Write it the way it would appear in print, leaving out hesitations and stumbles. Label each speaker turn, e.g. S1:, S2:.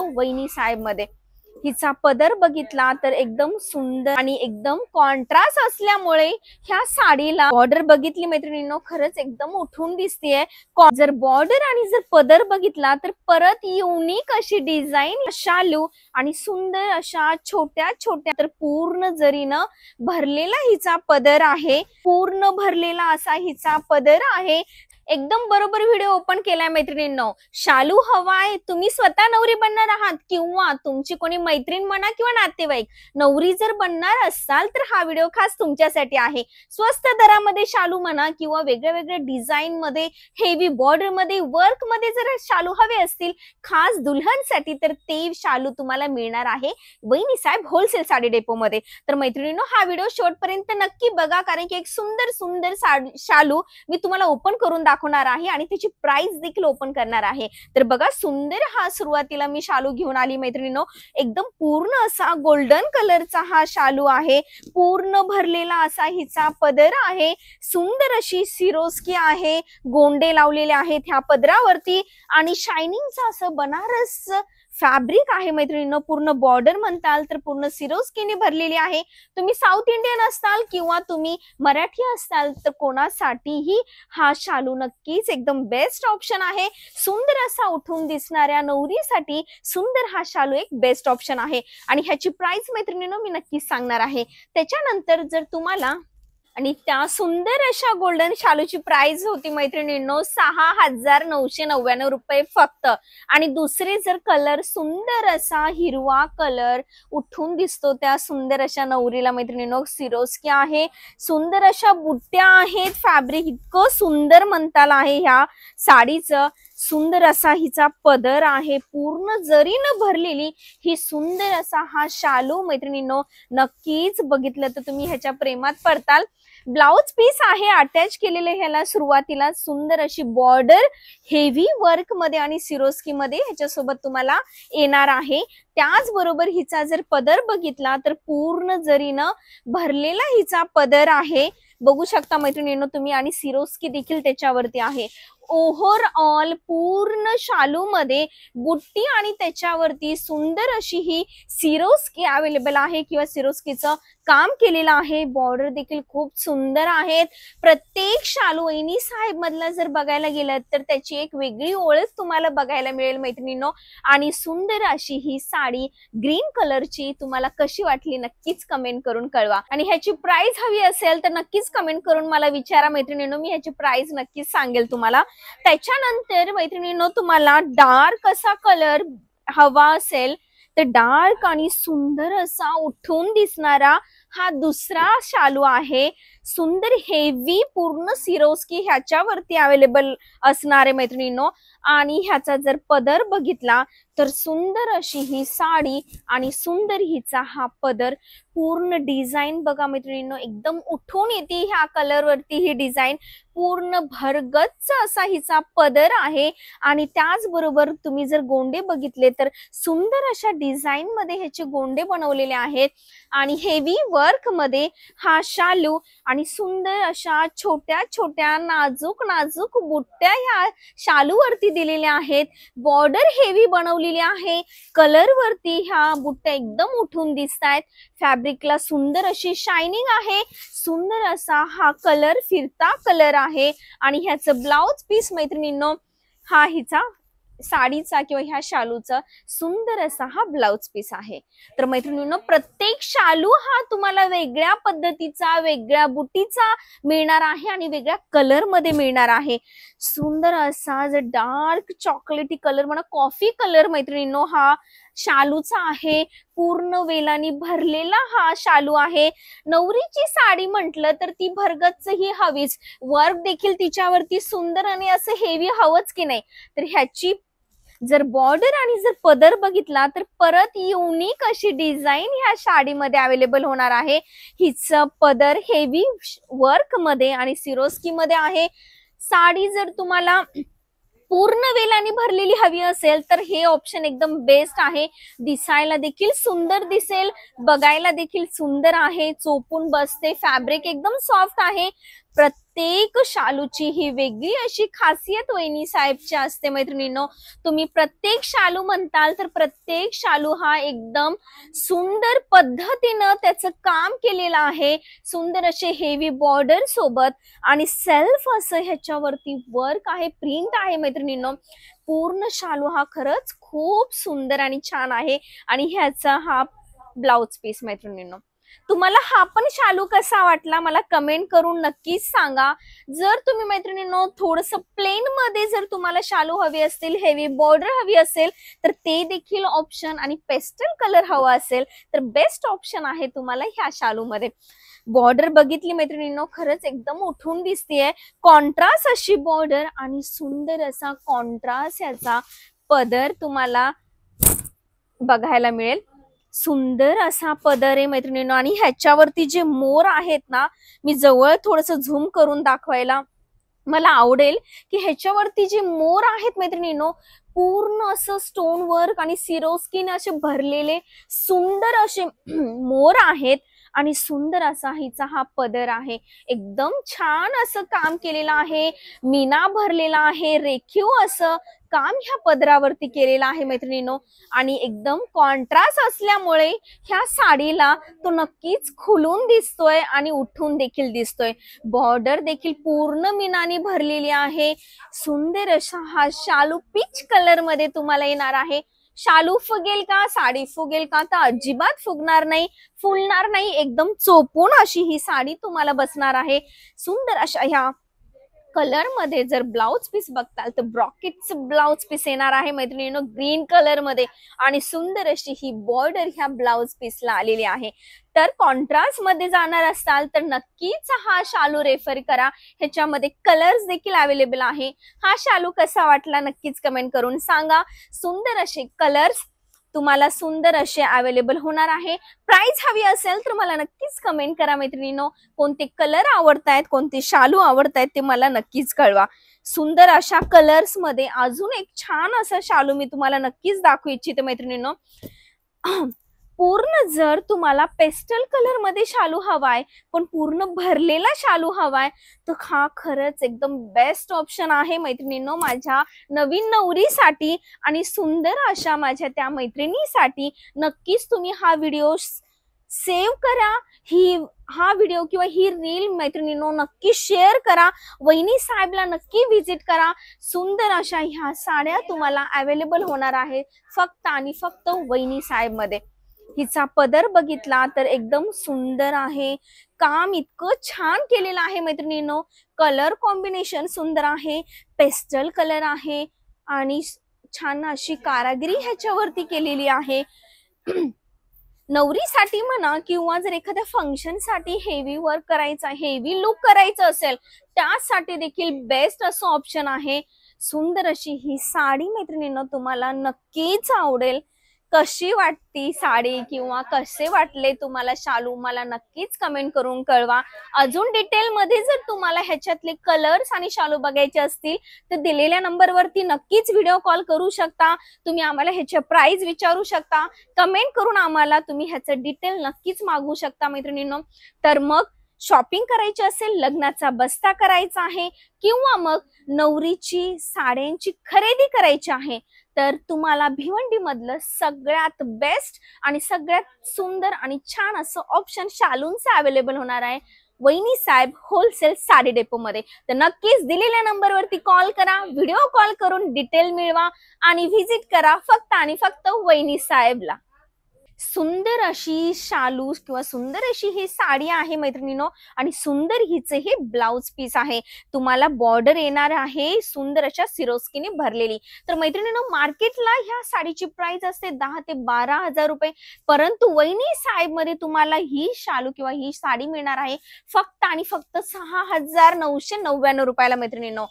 S1: वहिनी साहेब मध्ये। हिचा पदर बघितला तर एकदम सुंदर आणि एकदम कॉन्ट्रास्ट असल्यामुळे ह्या साडीला बॉर्डर बघितली मैत्रिणींनो खरंच एकदम उठून दिसतेय। जर बॉर्डर आणि जर पदर बघितला तर परत युनिक अशी डिझाईन शालू आणि सुंदर अशा छोट्या छोट्या तर पूर्ण जरीनं भरलेला हिचा पदर आहे, पूर्ण भरलेला असा हिचा पदर आहे। एकदम बरोबर व्हिडिओ ओपन केलाय मैत्रिणींनो। शालू हवाय, तुम्ही स्वतः नवरी बनणार आहात किंवा तुमची कोणी मैत्रीण म्हणा किंवा नातेवाईक नवरी जर बनणार असाल तर हा व्हिडिओ खास तुमच्यासाठी आहे। स्वस्त दरामध्ये शालू म्हणा किंवा वेगळ्या वेगळ्या डिझाईन मध्ये, हेवी बॉर्डर मध्ये, वर्क मध्ये जर शालू हवे असतील खास दुल्हनसाठी तर ते शालू तुम्हाला मिळणार आहे वहिनी साहेब होलसेल साडी डेपो मध्ये। तर मैत्रिणींनो हा व्हिडिओ शेवटपर्यंत नक्की बघा, कारण की एक सुंदर सुंदर शालू मी तुम्हाला ओपन करून दाखवणार आहे आणि त्याची प्राइस देखील ओपन करणार आहे। तर बघा सुंदर हा सुरुवातीला मी शालू घेऊन आली मैत्रिणींनो। एकदम पूर्ण असा गोल्डन कलरचा हा शालू आहे, पूर्ण भरलेला असा हिचा पदर आहे, सुंदर अशी सिरोस्की आहे, गोंडे लावलेले आहेत ह्या पदरावरती आणि शायनिंगचा असं बनारस फॅब्रिक आहे मैत्रिणींनो। पूर्ण बॉर्डर म्हणताल तर पूर्ण सिरोस्कीने भरलेली आहे। तुम्ही साऊथ इंडियन असताल किंवा तुम्ही मराठी असताल तर कोणासाठीही हा शालू नक्कीच एकदम बेस्ट ऑप्शन आहे। सुंदर असा उठून दिसणाऱ्या नवरीसाठी सुंदर हा शालू एक बेस्ट ऑप्शन आहे आणि ह्याची प्राइस मैत्रिणींनो मी नक्कीच सांगणार आहे। त्याच्यानंतर जर तुम्हाला आणि त्या सुंदर अशा गोल्डन शालूची प्राइस होती मैत्रिणींनो 6999 रुपये फक्त। आणि दुसरे जर कलर सुंदर असा हिरवा कलर उठून दिसतो त्या सुंदर अशा नवरीला मैत्रिणींनो, सिरोस्की आहे, सुंदर अशा बुट्ट्या आहेत, फॅब्रिक इतकं सुंदर म्हणताल आहे ह्या साडीचं। सुंदर असा हिचा पदर आहे, पूर्ण जरीनं भरलेली ही सुंदर असा हा शालू मैत्रिणींनो नक्कीच बघितलं तर तुम्ही ह्याच्या प्रेमात पडताल। ब्लाउज पीस आहे अटॅच केलेले, ह्याला सुरुवातीला सुंदर अशी बॉर्डर हेवी वर्क मध्ये आणि सिरोस्की मध्ये ह्याच्यासोबत तुम्हाला येणार आहे। त्याचबरोबर हिचा जर पदर बघितला तर पूर्ण जरीनं भरलेला हिचा पदर आहे, बघू शकता मैत्रिणींनो तुम्ही, आणि सिरोस्की देखील त्याच्यावरती आहे। ओव्हरऑल पूर्ण शालू मध्ये बुट्टी आणि त्याच्यावरती सुंदर अशी ही सिरोस्की अवेलेबल आहे किंवा सिरोस्कीचं काम केलेलं आहे। बॉर्डर देखील खूप सुंदर आहेत। प्रत्येक शालू वहिनी साहेब मधला जर बघायला गेलं तर त्याची एक वेगळी ओळख तुम्हाला बघायला मिळेल मैत्रिणींनो। आणि सुंदर अशी ही साडी ग्रीन कलरची तुम्हाला कशी वाटली नक्कीच कमेंट करून कळवा। आणि ह्याची प्राइस हवी असेल तर नक्कीच कमेंट करून मला विचारा मैत्रिणींनो, मी ह्याची प्राइस नक्कीच सांगेल तुम्हाला। त्याच्यानंतर मैत्रिणींनो तुम्हाला डार्क असा कलर हवा असेल तर डार्क आणि सुंदर असा उठून दिसणारा हा दुसरा शालू आहे, सुंदर हेवी पूर्ण सिरोस्की ह्याच्यावरती अवेलेबल असणारे मैत्रिणींनो। आणि ह्याचा जर पदर बघितला तर सुंदर अशी ही साडी आणि सुंदर हिचा हा पदर, पूर्ण डिझाईन बघा मैत्रिणींनो एकदम उठून येते ह्या कलर वरती ही डिझाईन, पूर्ण भरगच्च असा हिचा पदर आहे। आणि त्याचबरोबर तुम्ही जर गोंडे बघितले तर सुंदर अशा डिझाईन मध्ये ह्याचे गोंडे बनवलेले आहेत आणि हेवी वर्क मध्ये हा शालू आणि सुंदर अशा छोट्या छोट्या नाजूक नाजूक बुट्ट्या ह्या शालू वरती दिलेल्या आहेत। बॉर्डर हेवी बनवलेली आहे, कलर वरती ह्या बुट्ट्या एकदम उठून दिसतायत। फॅब्रिकला सुंदर अशी शायनिंग आहे, सुंदर असा हा कलर फिरता कलर आहे। आणि ह्याचं ब्लाउज पीस मैत्रिणींनो हा हिचा साडीचा किंवा ह्या शालूचा सुंदर असा हा ब्लाउज पीस आहे। तर मैत्रिणींनो प्रत्येक शालू हा तुम्हाला वेगळ्या पद्धतीचा, वेगळ्या बुटीचा मिळणार आहे आणि वेगळ्या कलर मध्ये मिळणार आहे। सुंदर असा जर डार्क चॉकलेटी कलर म्हणा, कॉफी कलर मैत्रिणींनो हा शालूचा आहे, पूर्ण वेलानी भरलेला हा शालू आहे। नवरीची साडी म्हटलं तर ती भरगच्च ही हवीच, वर्क देखील तिच्यावरती सुंदर आणि असं हेवी हवंच की नाही। तर ह्याची जर बॉर्डर आणि जर पदर बघितला तर परत युनिक अशी डिझाईन ह्या साडीमध्ये अवेलेबल होणार आहे। हिचं पदर हेवी वर्क मध्ये आणि सिरोस्की मध्ये आहे। साडी जर तुम्हाला पूर्ण वेलाने भरलेली हवी असेल तर हे ऑप्शन एकदम बेस्ट आहे। दिसायला देखील सुंदर दिसेल, बघायला देखील सुंदर आहे, चोपून बसते, फॅब्रिक एकदम सॉफ्ट आहे। प्रत्येक प्रत्येक शालूची ही वेगळी अशी खासियत वहिनी साहेबची असते मैत्रिणींनो. तुम्ही प्रत्येक शालू म्हणताल तर प्रत्येक शालू हा एकदम सुंदर पद्धतीनं त्याचं काम केलेलं आहे. सुंदर असे हेवी बॉर्डर सोबत आणि सेल्फ असं ह्याच्यावरती वर्क आहे, प्रिंट आहे मैत्रिणींनो. पूर्ण शालू हा खरंच खूप सुंदर आणि छान आहे. आणि ह्याचा हा ब्लाउज पीस मैत्रिणींनो. तुम्हाला हा पण शालू कसा वाटला मला कमेंट करून नक्कीच सांगा. जर तुम्ही मैत्रिणींनो थोडस प्लेन मध्ये जर तुम्हाला शालू हवी असतील, हेवी बॉर्डर हवी असेल तर ते देखील ऑप्शन, आणि पेस्टल कलर हवा असेल तर बेस्ट ऑप्शन आहे तुम्हाला ह्या शालू मध्ये. बॉर्डर बघितली मैत्रिणींनो, खरंच एकदम उठून दिसतीये. कॉन्ट्रास्ट अशी बॉर्डर आणि सुंदर असा कॉन्ट्रास्ट याचा पदर तुम्हाला बघायला मिळेल. सुंदर असा पदर आहे मैत्रिणींनो. आणि ह्याच्यावरती जे मोर आहेत ना, मी जवळ थोडस झूम करून दाखवायला मला आवडेल की ह्याच्यावरती जे मोर आहेत मैत्रिणींनो, पूर्ण असं स्टोन वर्क आणि सिरोस्कीने असे भरलेले सुंदर असे मोर आहेत. आणि सुंदर असा हिचा हा पदर आहे. एकदम छान असं काम केलेलं आहे, मीना भरलेला आहे, रेखीव असं काम ह्या पदरावरती केलेलं आहे मैत्रिणींनो. आणि एकदम कॉन्ट्रास्ट असल्यामुळे ह्या साडीला तो नक्कीच खुलून दिसतोय आणि उठून देखील दिसतोय. बॉर्डर देखील पूर्ण मीनाने भरलेली आहे. सुंदर असा हा शालू पीच कलर मध्ये तुम्हाला येणार आहे. शालू फुगेल का, साडी फुगेल का, तर अजिबात फुगणार नाही, फुलणार नाही. एकदम चोपून अशी ही साडी तुम्हाला बसणार आहे. सुंदर अशा ह्या कलर मध्ये जर ब्लाउज पीस बघताल तर ब्रॉकेटचं ब्लाउज पीस येणार आहे मैत्रिणींनो, ग्रीन कलर मध्ये. आणि सुंदर अशी ही बॉर्डर ह्या ब्लाउज पीसला आलेली आहे. तर कॉन्ट्रास्ट मध्ये जाणार असाल तर नक्कीच हा शालू रेफर करा. ह्याच्यामध्ये कलर्स देखील अवेलेबल आहे. हा शालू कसा वाटला नक्कीच कमेंट करून सांगा. सुंदर असे कलर्स तुम्हाला सुंदर असे अवेलेबल होणार आहे. प्राइस हवी असेल तर मला नक्कीच कमेंट करा मैत्रिणींनो. कोणते कलर आवडतायत, कोणते शालू आवडतायत ते मला नक्कीच कळवा. सुंदर अशा कलर्स मध्ये अजून एक छान असा शालू मी तुम्हाला नक्कीच दाखवू इच्छिते मैत्रिणींनो. पूर्ण जर तुम्हाला पेस्टल कलर मध्ये शालू हवाय पण पूर्ण भरलेला शालू हवाय तर हा खरंच एकदम बेस्ट ऑप्शन आहे मैत्रिणींनो माझ्या नवीन नवरीसाठी आणि सुंदर अशा माझ्या त्या मैत्रिणीसाठी. नक्कीच तुम्ही हा व्हिडिओ सेव्ह करा, हा व्हिडिओ किंवा ही रील मैत्रिणींनो नक्की शेअर करा. वहिनी साहेबला नक्की व्हिजिट करा. सुंदर अशा ह्या साड्या तुम्हाला अवेलेबल होणार आहे फक्त आणि फक्त वहिनी साहेब मध्ये. हिचा पदर बघितला तर एकदम सुंदर आहे, काम इतकं छान केलेलं आहे मैत्रिणींनो. कलर कॉम्बिनेशन सुंदर आहे, पेस्टल कलर आहे आणि छान अशी कारागिरी ह्याच्यावरती केलेली आहे. नवरीसाठी म्हणा किंवा जर एखाद्या फंक्शन साठी हेवी वर्क करायचा, हेवी लुक करायचं असेल त्यासाठी देखील बेस्ट असं ऑप्शन आहे. सुंदर अशी ही साडी मैत्रिणींनो तुम्हाला नक्कीच आवडेल. कशी वाटती साडी किंवा कसे वाटले तुम्हाला शालू मला नक्कीच कमेंट करून कळवा. अजून डिटेल मध्ये जर तुम्हाला ह्याच्यातले कलर्स आणि शालू बघायचे असतील तर दिलेल्या नंबरवरती नक्कीच व्हिडिओ कॉल करू शकता. तुम्ही आम्हाला ह्याचे प्राइस विचारू शकता, कमेंट करून आम्हाला तुम्ही ह्याचं डिटेल नक्कीच मागवू शकता मैत्रिणींनो. तर मग शॉपिंग करायची असेल, लग्नाचा बस्ता करायचा आहे किंवा मग नवरीची साड्यांची खरेदी करायची आहे तर तुम्हाला भिवंडी मधलं सगळ्यात बेस्ट आणि सगळ्यात सुंदर आणि छान असं ऑप्शन शालूंचं अवेलेबल होणार आहे वहिनी साहेब होलसेल साडी डेपो मध्ये. तर नक्कीच दिलेल्या नंबरवरती कॉल करा, व्हिडिओ कॉल करून डिटेल मिळवा आणि व्हिजिट करा फक्त आणि फक्त वहिनी साहेबला. सुंदर अशी शालू किंवा सुंदर अशी ही साडी आहे मैत्रिणींनो आणि सुंदर हिचे हे ब्लाउज पीस आहे. तुम्हाला बॉर्डर येणार आहे सुंदर अशा सिरोस्कीने भरलेली. तर मैत्रिणींनो मार्केटला ह्या साडीची प्राइस असते 10 ते 12,000 रुपये, परंतु वहिनी साहेब मध्ये तुम्हाला ही शालू किंवा ही साडी मिळणार आहे फक्त आणि फक्त 6,999 रुपयाला मैत्रिणींनो.